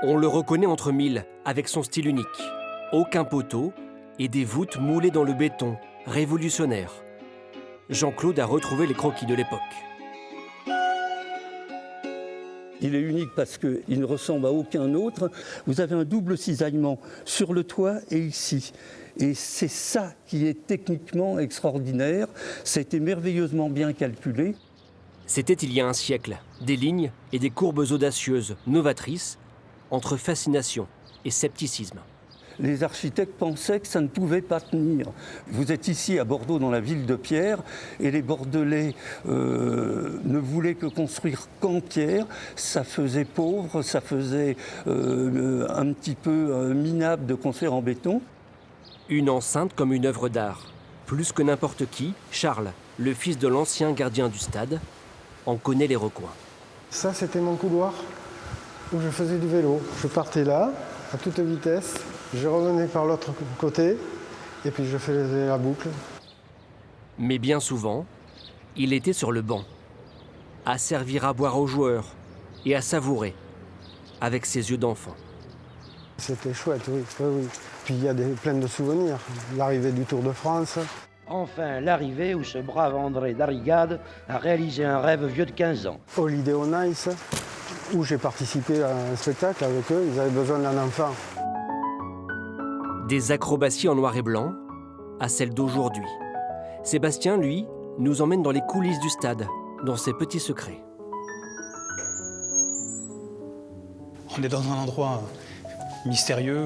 On le reconnaît entre mille, avec son style unique. Aucun poteau et des voûtes moulées dans le béton, révolutionnaire. Jean-Claude a retrouvé les croquis de l'époque. Il est unique parce qu'il ne ressemble à aucun autre. Vous avez un double cisaillement sur le toit et ici. Et c'est ça qui est techniquement extraordinaire. Ça a été merveilleusement bien calculé. C'était il y a un siècle, des lignes et des courbes audacieuses, novatrices, entre fascination et scepticisme. Les architectes pensaient que ça ne pouvait pas tenir. Vous êtes ici à Bordeaux, dans la ville de pierre, et les Bordelais ne voulaient que construire qu'en pierre. Ça faisait pauvre, ça faisait un petit peu minable de construire en béton. Une enceinte comme une œuvre d'art. Plus que n'importe qui, Charles, le fils de l'ancien gardien du stade, en connaît les recoins. Ça, c'était mon couloir où je faisais du vélo. Je partais là, à toute vitesse. Je revenais par l'autre côté et puis je faisais la boucle. Mais bien souvent, il était sur le banc, à servir à boire aux joueurs et à savourer, avec ses yeux d'enfant. C'était chouette, oui. Puis il y a plein de souvenirs. L'arrivée du Tour de France. Enfin, l'arrivée où ce brave André Darrigade a réalisé un rêve vieux de 15 ans. Holiday on Ice, où j'ai participé à un spectacle avec eux. Ils avaient besoin d'un enfant. Des acrobaties en noir et blanc à celles d'aujourd'hui. Sébastien, lui, nous emmène dans les coulisses du stade, dans ses petits secrets. On est dans un endroit mystérieux,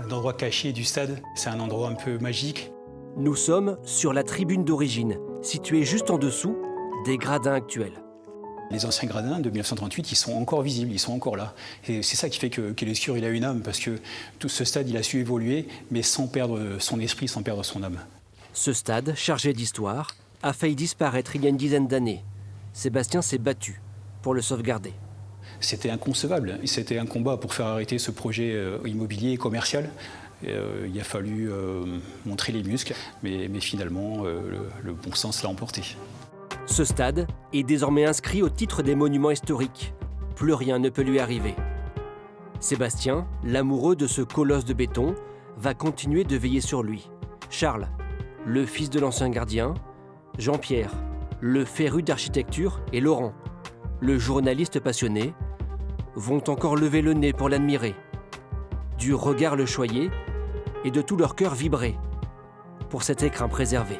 un endroit caché du stade. C'est un endroit un peu magique. Nous sommes sur la tribune d'origine, située juste en dessous des gradins actuels. Les anciens gradins de 1938, ils sont encore visibles, ils sont encore là. Et c'est ça qui fait que l'Escure, il a une âme, parce que tout ce stade, il a su évoluer, mais sans perdre son esprit, sans perdre son âme. Ce stade, chargé d'histoire, a failli disparaître il y a une dizaine d'années. Sébastien s'est battu pour le sauvegarder. C'était inconcevable. C'était un combat pour faire arrêter ce projet immobilier et commercial. Il a fallu montrer les muscles, mais finalement, le bon sens l'a emporté. Ce stade est désormais inscrit au titre des monuments historiques. Plus rien ne peut lui arriver. Sébastien, l'amoureux de ce colosse de béton, va continuer de veiller sur lui. Charles, le fils de l'ancien gardien, Jean-Pierre, le féru d'architecture, et Laurent, le journaliste passionné, vont encore lever le nez pour l'admirer. Du regard le choyer et de tout leur cœur vibrer pour cet écrin préservé.